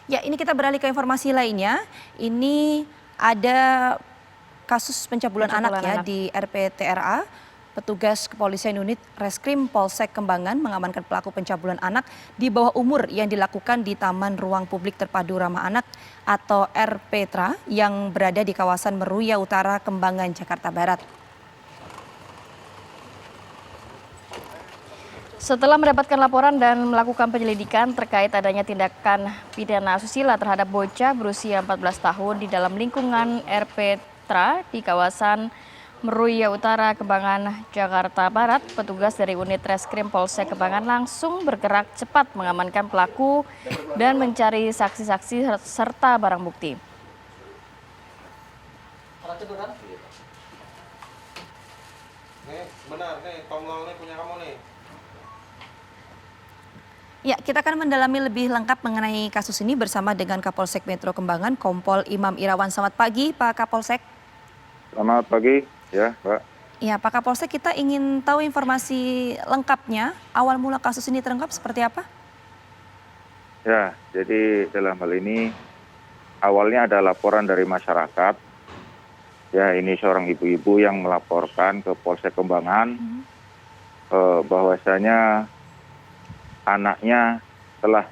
Ya, ini kita beralih ke informasi lainnya. Ini ada kasus pencabulan anak ya di RPTRA. Petugas kepolisian unit Reskrim Polsek Kembangan mengamankan pelaku pencabulan anak di bawah umur yang dilakukan di Taman Ruang Publik Terpadu Ramah Anak atau RPTRA yang berada di kawasan Meruya Utara, Kembangan, Jakarta Barat. Setelah mendapatkan laporan dan melakukan penyelidikan terkait adanya tindakan pidana asusila terhadap bocah berusia 14 tahun di dalam lingkungan RPTRA di kawasan Meruya Utara, Kembangan, Jakarta Barat, petugas dari unit Reskrim Polsek Kembangan langsung bergerak cepat mengamankan pelaku dan mencari saksi-saksi serta barang bukti. Nih, benar nih, tongol nih punya kamu nih. Ya, kita akan mendalami lebih lengkap mengenai kasus ini bersama dengan Kapolsek Metro Kembangan, Kompol Imam Irawan. Selamat pagi, Pak Kapolsek. Selamat pagi, ya, Mbak. Ya, Pak Kapolsek, kita ingin tahu informasi lengkapnya. Awal mula kasus ini terungkap seperti apa? Ya, jadi dalam hal ini awalnya ada laporan dari masyarakat. Ya, ini seorang ibu-ibu yang melaporkan ke Polsek Kembangan bahwasanya anaknya telah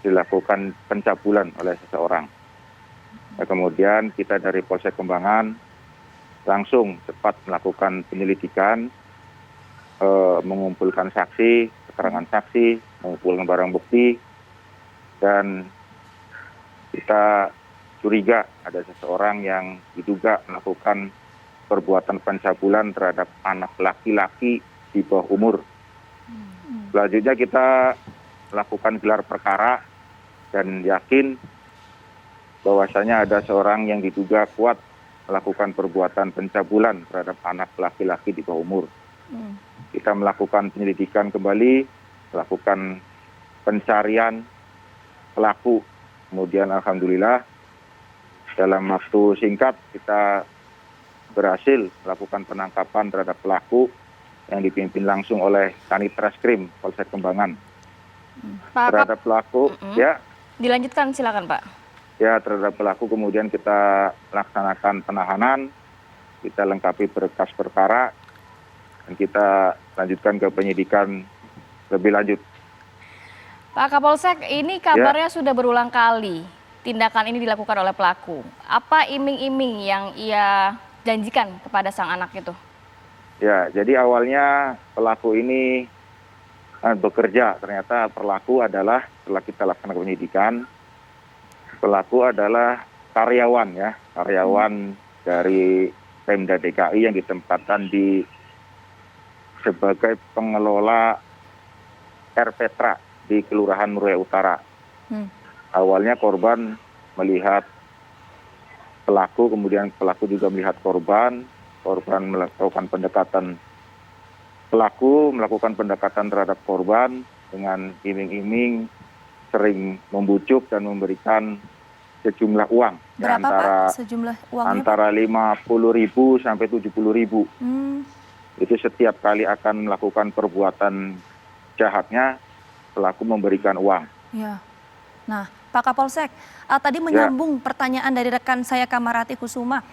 dilakukan pencabulan oleh seseorang. Nah, kemudian kita dari Polsek Kembangan langsung cepat melakukan penyelidikan, mengumpulkan saksi, keterangan saksi, mengumpulkan barang bukti, dan kita curiga ada seseorang yang diduga melakukan perbuatan pencabulan terhadap anak laki-laki di bawah umur. Selanjutnya kita melakukan gelar perkara dan yakin bahwasanya ada seorang yang diduga kuat melakukan perbuatan pencabulan terhadap anak laki-laki di bawah umur. Kita melakukan penyelidikan kembali, melakukan pencarian pelaku. Kemudian alhamdulillah dalam waktu singkat kita berhasil melakukan penangkapan terhadap pelaku yang dipimpin langsung oleh Kanit Reskrim Polsek Kembangan. Terhadap pelaku, ya. Dilanjutkan, silakan Pak. Ya, terhadap pelaku kemudian kita laksanakan penahanan, kita lengkapi berkas perkara, dan kita lanjutkan ke penyidikan lebih lanjut. Pak Kapolsek, ini kabarnya sudah berulang kali tindakan ini dilakukan oleh pelaku. Apa iming-iming yang ia janjikan kepada sang anak itu? Ya, jadi awalnya pelaku ini bekerja. Ternyata pelaku adalah, setelah kita laksanakan penyidikan, pelaku adalah karyawan ya, karyawan dari Pemda DKI yang ditempatkan di sebagai pengelola RPTRA di Kelurahan Meruya Utara. Awalnya korban melihat pelaku, kemudian pelaku juga melihat korban melakukan pendekatan. Pelaku melakukan pendekatan terhadap korban dengan iming-iming, sering membujuk dan memberikan sejumlah uang. Berapa Pak sejumlah uangnya? Antara 50.000 sampai 70.000. Itu setiap kali akan melakukan perbuatan jahatnya, pelaku memberikan uang. Ya. Nah, Pak Kapolsek, tadi menyambung pertanyaan dari rekan saya Kamarati Kusuma.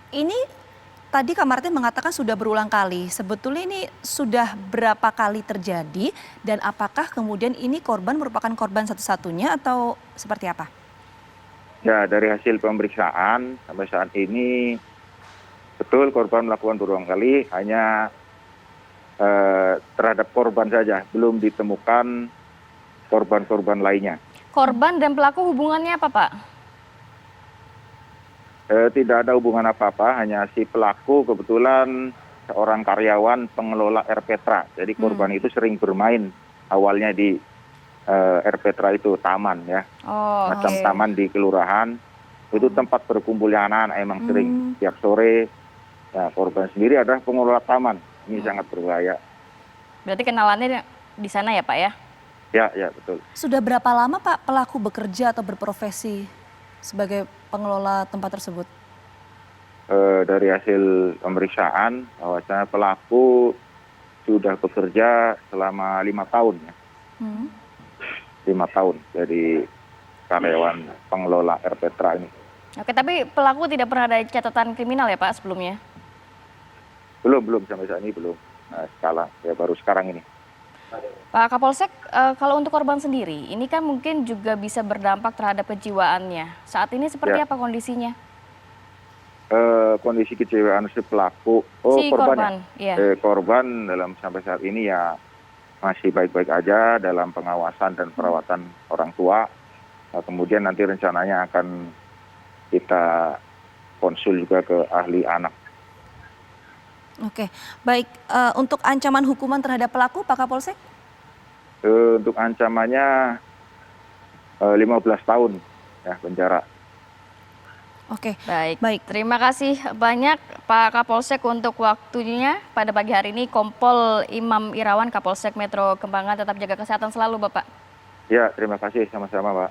Ini tadi Kamarati mengatakan sudah berulang kali. Sebetulnya ini sudah berapa kali terjadi dan apakah kemudian ini korban merupakan korban satu-satunya atau seperti apa? Ya, dari hasil pemeriksaan sampai saat ini betul korban melakukan berulang kali, hanya terhadap korban saja, belum ditemukan korban-korban lainnya. Korban dan pelaku hubungannya apa, Pak? Tidak ada hubungan apa-apa, hanya si pelaku kebetulan seorang karyawan pengelola RPTRA. Jadi korban itu sering bermain awalnya di RPTRA itu taman ya, macam taman di kelurahan. Itu tempat berkumpulnya anak-anak, emang sering tiap sore. Ya, korban sendiri adalah pengelola taman. Ini sangat berbahaya. Berarti kenalannya di sana ya Pak ya? Ya betul. Sudah berapa lama Pak pelaku bekerja atau berprofesi sebagai pengelola tempat tersebut? Dari hasil pemeriksaan bahwasanya pelaku sudah bekerja selama 5 tahun ya. 5 tahun. Jadi karyawan pengelola RPTRA ini. Oke, tapi pelaku tidak pernah ada catatan kriminal ya Pak sebelumnya? Belum sampai saat ini belum. Baru sekarang ini. Pak Kapolsek, kalau untuk korban sendiri, ini kan mungkin juga bisa berdampak terhadap kejiwaannya. Saat ini seperti Ya. apa kondisinya? Kondisi kejiwaan si pelaku, Si korban, ya? iya. Korban dalam sampai saat ini ya masih baik-baik aja dalam pengawasan dan perawatan orang tua. Kemudian nanti rencananya akan kita konsul juga ke ahli anak. Oke, baik. Untuk ancaman hukuman terhadap pelaku, Pak Kapolsek? Untuk ancamannya 15 tahun ya penjara. Oke, Baik, terima kasih banyak Pak Kapolsek untuk waktunya pada pagi hari ini. Kompol Imam Irawan, Kapolsek Metro Kembangan, tetap jaga kesehatan selalu Bapak. Ya, terima kasih sama-sama, Pak.